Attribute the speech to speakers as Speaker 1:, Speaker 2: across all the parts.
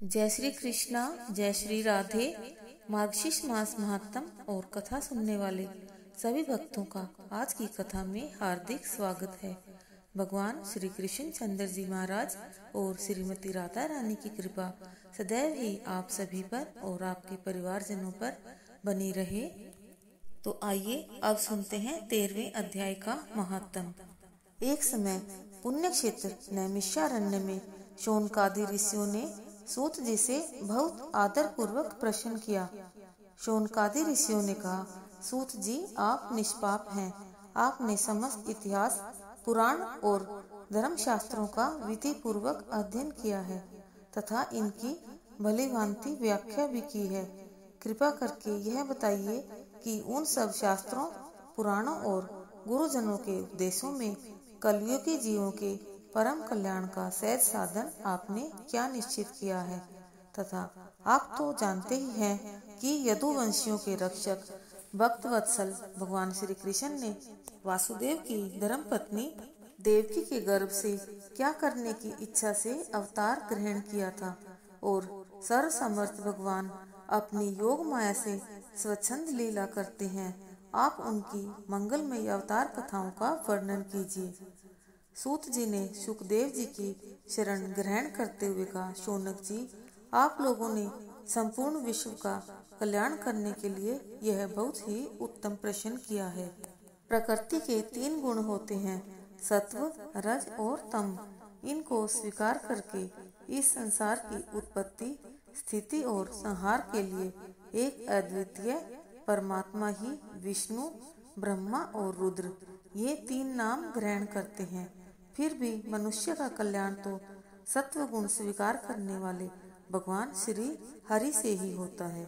Speaker 1: जय श्री कृष्णा, जय श्री राधे। मार्गशीर्ष मास महात्म और कथा सुनने वाले सभी भक्तों का आज की कथा में हार्दिक स्वागत है। भगवान श्री कृष्ण चंद्र जी महाराज और श्रीमती राधा रानी की कृपा सदैव ही आप सभी पर और आपके परिवारजनों पर बनी रहे। तो आइए अब सुनते हैं 13वें अध्याय का महात्म। एक समय पुण्य क्षेत्र नैमिषारण्य में शौनकादि ऋषियों ने सूत जी से बहुत आदर पूर्वक प्रश्न किया। शौनकादि ऋषियों ने कहा, सूत जी आप निष्पाप हैं। आपने समस्त इतिहास, पुराण और धर्म शास्त्रों का विधि पूर्वक अध्ययन किया है तथा इनकी भली भांति व्याख्या भी की है। कृपा करके यह बताइए कि उन सब शास्त्रों, पुराणों और गुरुजनों के उपदेशों में कलयुगी जीवों के परम कल्याण का सहज साधन आपने क्या निश्चित किया है, तथा आप तो जानते ही हैं कि यदुवंशियों के रक्षक भक्त वत्सल भगवान श्री कृष्ण ने वासुदेव की धर्म पत्नी देवकी के गर्भ से क्या करने की इच्छा से अवतार ग्रहण किया था और सर्व समर्थ भगवान अपनी योग माया से स्वच्छंद लीला करते हैं। आप उनकी मंगलमय अवतार कथाओं का वर्णन कीजिए। सूत जी ने सुखदेव जी की शरण ग्रहण करते हुए कहा, शौनक जी आप लोगों ने संपूर्ण विश्व का कल्याण करने के लिए यह बहुत ही उत्तम प्रश्न किया है। प्रकृति के 3 गुण होते हैं, सत्व, रज और तम। इनको स्वीकार करके इस संसार की उत्पत्ति, स्थिति और संहार के लिए एक अद्वितीय परमात्मा ही विष्णु, ब्रह्मा और रुद्र ये 3 नाम ग्रहण करते हैं। फिर भी मनुष्य का कल्याण तो सत्व गुण स्वीकार करने वाले भगवान श्री हरि से ही होता है।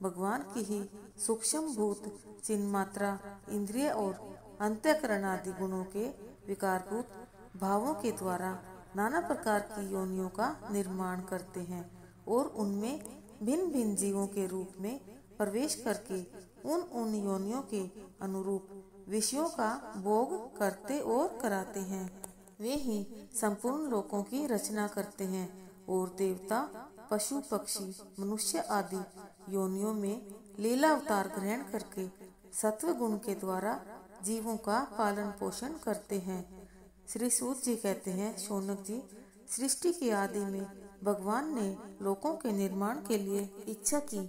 Speaker 1: भगवान की ही सूक्ष्म भूत चिन्ह मात्रा, इंद्रिय और अंतःकरण आदि गुणों के विकारभूत भावों के द्वारा नाना प्रकार की योनियों का निर्माण करते हैं और उनमें भिन्न भिन्न जीवों के रूप में प्रवेश करके उन योनियों के अनुरूप विषयों का भोग करते और कराते हैं। वे ही संपूर्ण लोकों की रचना करते हैं और देवता, पशु, पक्षी, मनुष्य आदि योनियों में लीला अवतार ग्रहण करके सत्व गुण के द्वारा जीवों का पालन पोषण करते हैं। श्री सूत जी कहते हैं, शौनक जी सृष्टि की आदि में भगवान ने लोकों के निर्माण के लिए इच्छा की।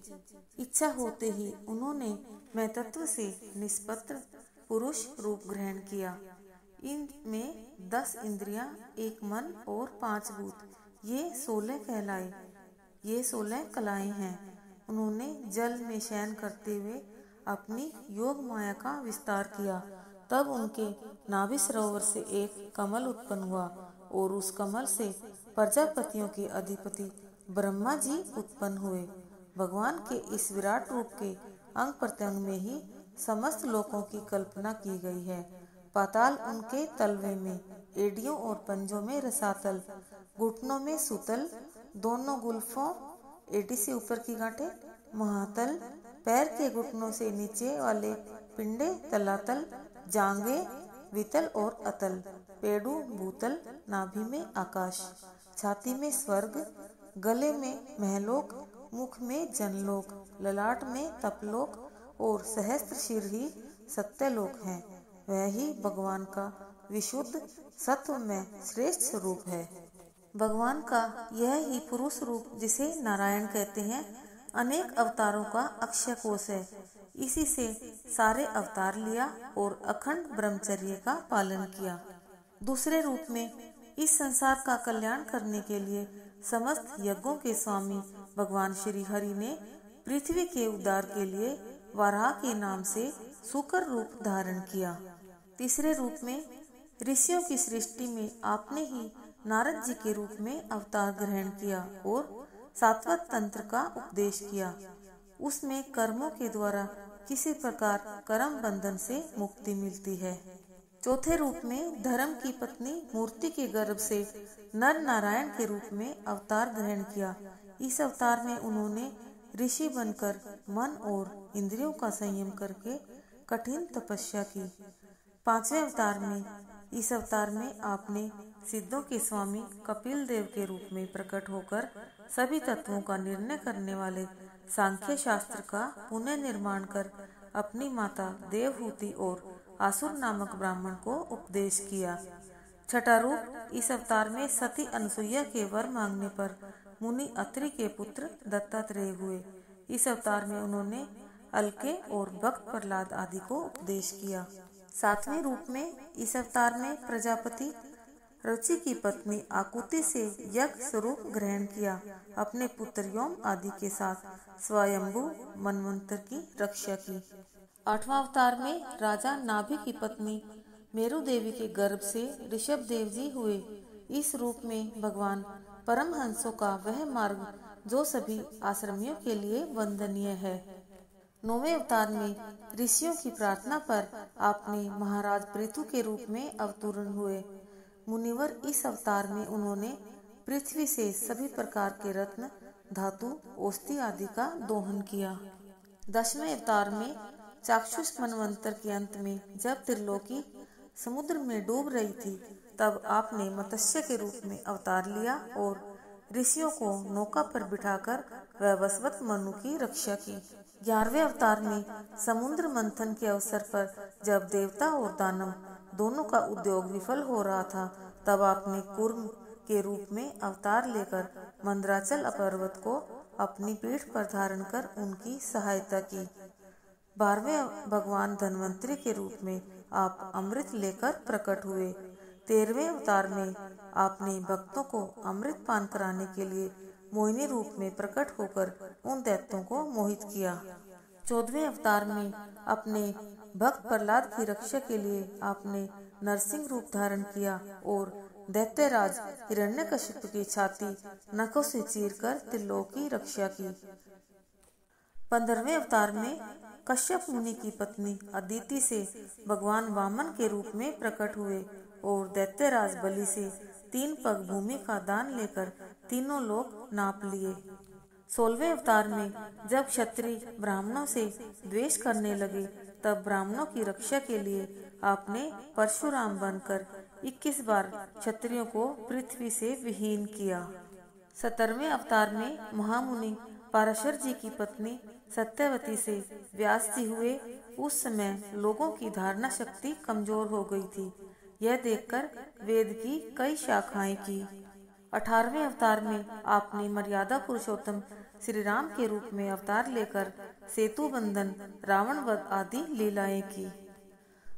Speaker 1: इच्छा होते ही उन्होंने मैं तत्व से निष्पत्र पुरुष रूप ग्रहण किया। इनमें 10 इंद्रियां, 1 मन और 5 भूत, ये 16 कहलाए। ये 16 कलाएं हैं। उन्होंने जल में शयन करते हुए अपनी योग माया का विस्तार किया। तब उनके नाभि सरोवर से एक कमल उत्पन्न हुआ और उस कमल से प्रजापतियों के अधिपति ब्रह्मा जी उत्पन्न हुए। भगवान के इस विराट रूप के अंग प्रत्यंग में ही समस्त लोकों की कल्पना की गई है। पाताल उनके तलवे में, एडियों और पंजों में रसातल, घुटनों में सुतल, दोनों गुल्फों एडी से ऊपर की गांठें महातल, पैर के घुटनों से नीचे वाले पिंडे तलातल, जांघे वितल और अतल, पेड़ू भूतल, नाभि में आकाश, छाती में स्वर्ग, गले में महलोक, मुख में जनलोक, ललाट में तपलोक और सहस्त्र शीर ही सत्यलोक है। वह ही भगवान का विशुद्ध सत्व में श्रेष्ठ स्वरूप है। भगवान का यह ही पुरुष रूप जिसे नारायण कहते हैं अनेक अवतारों का अक्षय कोश है। इसी से सारे अवतार लिया और अखंड ब्रह्मचर्य का पालन किया। दूसरे रूप में इस संसार का कल्याण करने के लिए समस्त यज्ञों के स्वामी भगवान श्री हरि ने पृथ्वी के उद्धार के लिए वराह के नाम से सूकर रूप धारण किया। तीसरे रूप में ऋषियों की सृष्टि में आपने ही नारद जी के रूप में अवतार ग्रहण किया और सात्वत तंत्र का उपदेश किया। उसमें कर्मों के द्वारा किसी प्रकार कर्म बंधन से मुक्ति मिलती है। चौथे रूप में धर्म की पत्नी मूर्ति के गर्भ से नर नारायण के रूप में अवतार ग्रहण किया। इस अवतार में उन्होंने ऋषि बनकर मन और इंद्रियों का संयम करके कठिन तपस्या की। 5वें अवतार में, इस अवतार में आपने सिद्धों के स्वामी कपिल देव के रूप में प्रकट होकर सभी तत्वों का निर्णय करने वाले सांख्य शास्त्र का पुनः निर्माण कर अपनी माता देवहूति और आसुर नामक ब्राह्मण को उपदेश किया। छठा रूप, इस अवतार में सती अनसुईया के वर मांगने पर मुनि अत्रि के पुत्र दत्तात्रेय हुए। इस अवतार में उन्होंने अलके और भक्त प्रहलाद आदि को उपदेश किया। सातवें रूप में इस अवतार में प्रजापति रुचि की पत्नी आकुति से यज्ञ स्वरूप ग्रहण किया, अपने पुत्र योम आदि के साथ स्वयंभू मनवंतर की रक्षा की। आठवां अवतार में राजा नाभि की पत्नी मेरु देवी के गर्भ से ऋषभ देव जी हुए। इस रूप में भगवान परमहंसों का वह मार्ग जो सभी आश्रमियों के लिए वंदनीय है। नौवें अवतार में ऋषियों की प्रार्थना पर आपने महाराज पृथु के रूप में अवतरण हुए। मुनिवर इस अवतार में उन्होंने पृथ्वी से सभी प्रकार के रत्न, धातु, औषधि आदि का दोहन किया। दसवें अवतार में चाक्षुष मनवंतर के अंत में जब त्रिलोकी समुद्र में डूब रही थी, तब आपने मत्स्य के रूप में अवतार लिया और ऋषियों को नौका पर बिठाकर वैवस्वत मनु की रक्षा की। 11वें अवतार में समुद्र मंथन के अवसर पर जब देवता और दानव दोनों का उद्योग विफल हो रहा था, तब आपने कूर्म के रूप में अवतार लेकर मंदराचल पर्वत को अपनी पीठ पर धारण कर उनकी सहायता की। 12वें भगवान धन्वंतरी के रूप में आप अमृत लेकर प्रकट हुए। 13वें अवतार में आपने भक्तों को अमृत पान कराने के लिए मोहिनी रूप में प्रकट होकर उन दैत्यों को मोहित किया। 14वें अवतार में अपने भक्त प्रहलाद की रक्षा के लिए आपने नरसिंह रूप धारण किया और दैत्यराज हिरण्यकशिपु की छाती नखों से चीरकर त्रिलोक की रक्षा की। 15वें अवतार में कश्यप मुनि की पत्नी अदिति से भगवान वामन के रूप में प्रकट हुए और दैत्यराज बलि से 3 पग भूमि का दान लेकर तीनों लोक नाप लिए। 16वें अवतार में जब क्षत्रिय ब्राह्मणों से द्वेष करने लगे, तब ब्राह्मणों की रक्षा के लिए आपने परशुराम बनकर 21 बार क्षत्रियों को पृथ्वी से विहीन किया। 17वें अवतार में महामुनि पराशर जी की पत्नी सत्यवती से व्यास जी हुए। उस समय लोगों की धारणा शक्ति कमजोर हो गई थी। यह देखकर वेद की कई शाखाएं की। 18वें अवतार में आपने मर्यादा पुरुषोत्तम श्री राम के रूप में अवतार लेकर सेतु बंधन, रावण वध आदि लीलाएं की।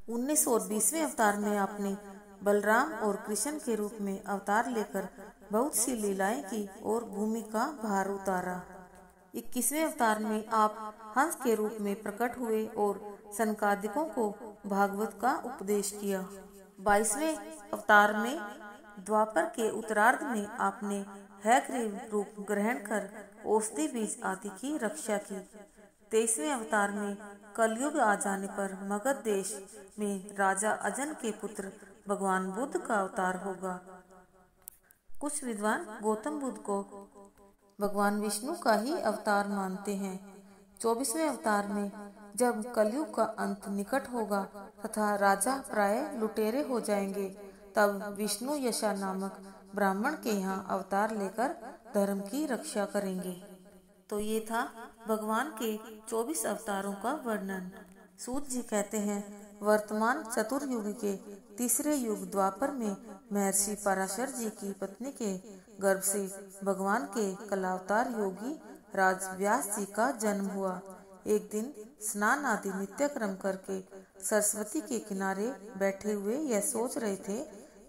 Speaker 1: 19 और 20वें अवतार में आपने बलराम और कृष्ण के रूप में अवतार लेकर बहुत सी लीलाएं की और भूमि का भार उतारा। 21वें अवतार में आप हंस के रूप में प्रकट हुए और सनकादिकों को भागवत का उपदेश किया। 22वें अवतार में द्वापर के उत्तरार्ध में आपने हैग्रीव रूप ग्रहण कर औषधि बीज आदि की रक्षा की। 23वें अवतार में कलयुग आ जाने पर मगध देश में राजा अजन के पुत्र भगवान बुद्ध का अवतार होगा। कुछ विद्वान गौतम बुद्ध को भगवान विष्णु का ही अवतार मानते हैं। 24वें अवतार में जब कलयुग का अंत निकट होगा तथा राजा प्राय लुटेरे हो जाएंगे, तब विष्णु यशा नामक ब्राह्मण के यहाँ अवतार लेकर धर्म की रक्षा करेंगे। तो ये था भगवान के 24 अवतारों का वर्णन। सूत जी कहते हैं, वर्तमान चतुर्युग के तीसरे युग द्वापर में महर्षि पराशर जी की पत्नी के गर्भ से भगवान के कलावतार योगी राज व्यास जी का जन्म हुआ। एक दिन स्नान आदि नित्य क्रम करके सरस्वती के किनारे बैठे हुए यह सोच रहे थे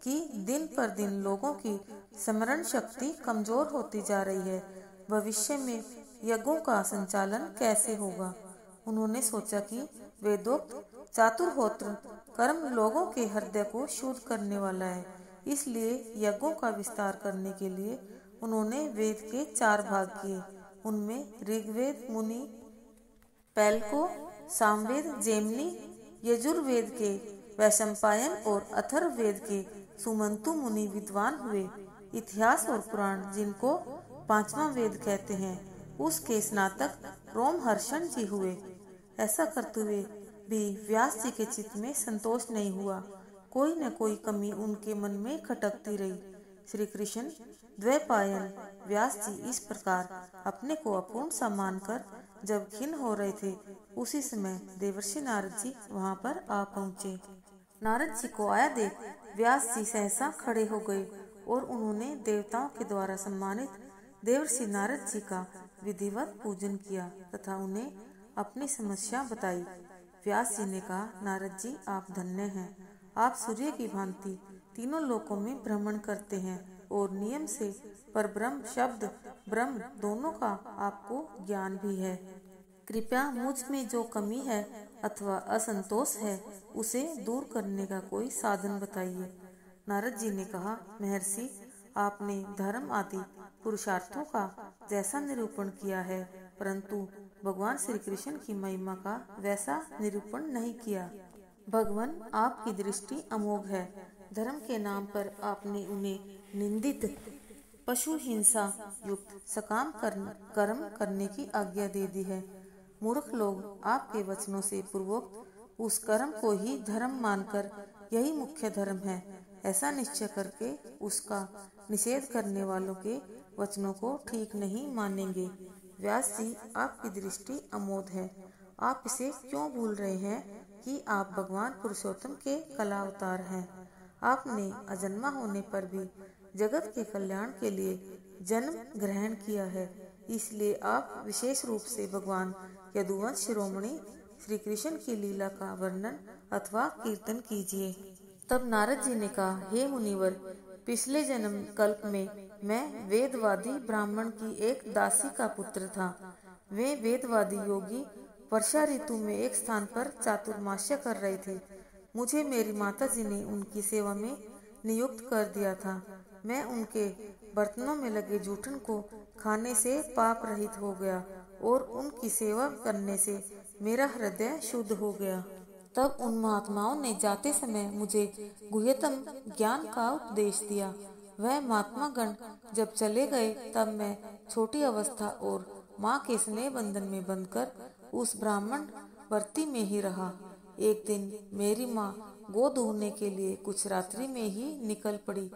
Speaker 1: कि दिन पर दिन लोगों की स्मरण शक्ति कमजोर होती जा रही है, भविष्य में यज्ञों का संचालन कैसे होगा। उन्होंने सोचा कि वेदोक्त चातुर्होत्र कर्म लोगों के हृदय को शुद्ध करने वाला है, इसलिए यज्ञों का विस्तार करने के लिए उन्होंने वेद के 4 भाग किए। उनमें ऋग्वेद मुनि पैलको, सामवेद जेमिनी, यजुर्वेद के वैशंपायन और अथर्ववेद के सुमंतु मुनि विद्वान हुए। इतिहास और पुराण, जिनको 5वां वेद कहते हैं, उसके स्नातक रोमहर्षण जी हुए। ऐसा करते हुए भी व्यास जी के चित्त में संतोष नहीं हुआ। कोई न कोई कमी उनके मन में खटकती रही। श्री कृष्ण द्वैपायन व्यास जी इस प्रकार अपने को अपूर्ण सा मानकर जब खिन्न हो रहे थे, उसी समय देवर्षि नारद जी वहाँ पर आ पहुँचे। नारद जी को आया देख व्यास जी सहसा खड़े हो गए और उन्होंने देवताओं के द्वारा सम्मानित देवर्षि नारद जी का विधिवत पूजन किया तथा उन्हें अपनी समस्या बताई। व्यास जी ने कहा, नारद जी आप धन्य हैं। आप सूर्य की भांति तीनों लोकों में भ्रमण करते हैं और नियम से परब्रह्म शब्द ब्रह्म दोनों का आपको ज्ञान भी है। कृपया मुझ में जो कमी है अथवा असंतोष है उसे दूर करने का कोई साधन बताइए। नारद जी ने कहा, महर्षि आपने धर्म आदि पुरुषार्थों का जैसा निरूपण किया है, परंतु भगवान श्री कृष्ण की महिमा का वैसा निरूपण नहीं किया। भगवान आपकी दृष्टि अमोघ है। धर्म के नाम पर आपने उन्हें निंदित पशु हिंसा युक्त सकाम कर्म करने की आज्ञा दे दी है। मूर्ख लोग आपके वचनों से पूर्वोक्त उस कर्म को ही धर्म मानकर यही मुख्य धर्म है ऐसा निश्चय करके उसका निषेध करने वालों के वचनों को ठीक नहीं मानेंगे। व्यास जी आपकी दृष्टि अमोघ है। आप इसे क्यों भूल रहे हैं कि आप भगवान पुरुषोत्तम के कला अवतार हैं। आपने अजन्मा होने पर भी जगत के कल्याण के लिए जन्म ग्रहण किया है, इसलिए आप विशेष रूप से भगवान यदुवंश शिरोमणि श्री कृष्ण की लीला का वर्णन अथवा कीर्तन कीजिए। तब नारद जी ने कहा, हे मुनिवर, पिछले जन्म कल्प में मैं वेदवादी ब्राह्मण की एक दासी का पुत्र था। वे वेदवादी योगी वर्षा ऋतु में एक स्थान पर चातुर्मास्य कर रहे थे। मुझे मेरी माता जी ने उनकी सेवा में नियुक्त कर दिया था। मैं उनके बर्तनों में लगे जूठन को खाने से पाप रहित हो गया और उनकी सेवा करने से मेरा हृदय शुद्ध हो गया। तब उन महात्माओं ने जाते समय मुझे गुह्यतम ज्ञान का उपदेश दिया। वह महात्मा गण जब चले गए तब मैं छोटी अवस्था और माँ के स्नेह बंधन में बंधकर उस ब्राह्मण वर्ती में ही रहा। एक दिन मेरी माँ गो दूहने के लिए कुछ रात्रि में ही निकल पड़ी।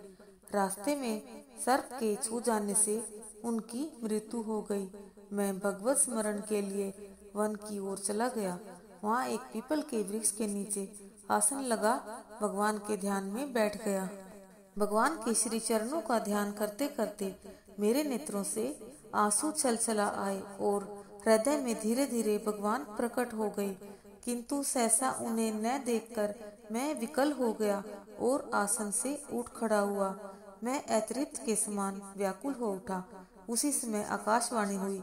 Speaker 1: रास्ते में सर्प के छू जाने से उनकी मृत्यु हो गई। मैं भगवत स्मरण के लिए वन की ओर चला गया। वहाँ एक पीपल के वृक्ष के नीचे आसन लगा भगवान के ध्यान में बैठ गया। भगवान के श्री चरणों का ध्यान करते करते मेरे नेत्रों से आंसू छलछला आए और हृदय में धीरे धीरे भगवान प्रकट हो गए, किंतु सहसा उन्हें न देखकर मैं विकल हो गया और आसन से उठ खड़ा हुआ। मैं अतृप्त के समान व्याकुल हो उठा। उसी समय आकाशवाणी हुई,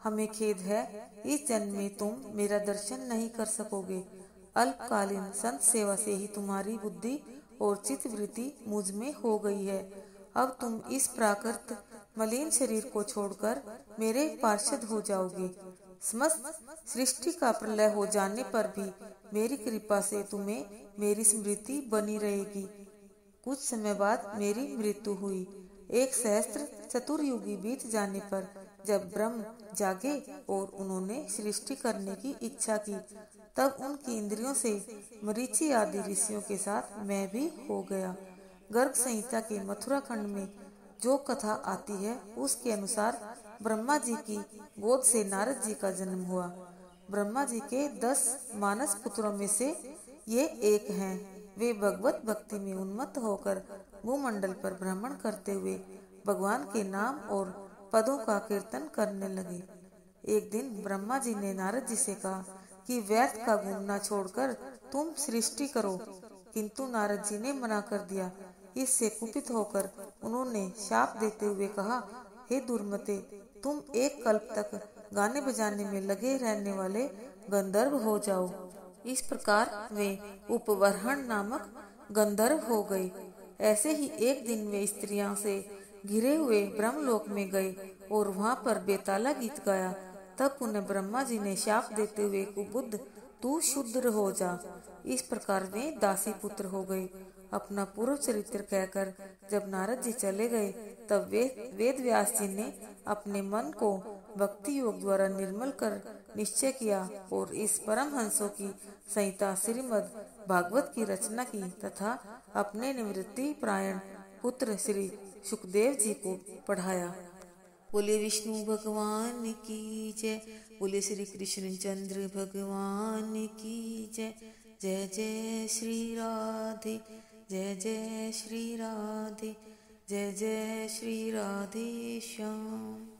Speaker 1: हमें खेद है, इस जन्म में तुम मेरा दर्शन नहीं कर सकोगे। अल्पकालीन संत सेवा से ही तुम्हारी बुद्धि और चित्त वृत्ति मुझ में हो गई है। अब तुम इस प्राकृत मलिन शरीर को छोड़कर मेरे पार्षद हो जाओगे। समस्त सृष्टि का प्रलय हो जाने पर भी मेरी कृपा से तुम्हें मेरी स्मृति बनी रहेगी। कुछ समय बाद मेरी मृत्यु हुई। 1 सहस्त्र चतुर्युगी बीत जाने पर जब ब्रह्म जागे और उन्होंने सृष्टि करने की इच्छा की, तब उनकी इंद्रियों से मरीचि आदि ऋषियों के साथ मैं भी हो गया। गर्ग संहिता के मथुरा खंड में जो कथा आती है उसके अनुसार ब्रह्मा जी की गोद से नारद जी का जन्म हुआ। ब्रह्मा जी के 10 मानस पुत्रों में से ये एक हैं। वे भगवत भक्ति में उन्मत्त होकर भूमंडल पर भ्रमण करते हुए भगवान के नाम और पदों का कीर्तन करने लगे। एक दिन ब्रह्मा जी ने नारद जी से कहा कि व्यर्थ का घूमना छोड़कर तुम सृष्टि करो, किंतु नारद जी ने मना कर दिया। इससे कुपित होकर उन्होंने शाप देते हुए कहा, हे दुर्मते, तुम 1 कल्प तक गाने बजाने में लगे रहने वाले गंधर्व हो जाओ। इस प्रकार वे उपवरहण नामक गंधर्व हो गए। ऐसे ही एक दिन वे स्त्रियों से घिरे हुए ब्रह्मलोक में गए और वहाँ पर बेताला गीत गाया। तब पुनः ब्रह्मा जी ने शाप देते हुए कुबुद्ध, तू शूद्र हो जा। इस प्रकार वे दासी पुत्र हो गए। अपना पूर्व चरित्र कहकर जब नारद जी चले गए, तब वेद व्यास जी ने अपने मन को भक्ति योग द्वारा निर्मल कर निश्चय किया और इस परमहंसों की संहिता श्रीमद् भागवत की रचना की तथा अपने निवृत्ति प्रायण पुत्र श्री सुखदेव जी को पढ़ाया। बोले विष्णु भगवान की जय, बोले श्री कृष्ण चंद्र भगवान की जय। जय जय श्री राधे, जय जय श्री राधे, जय जय श्री राधे श्याम।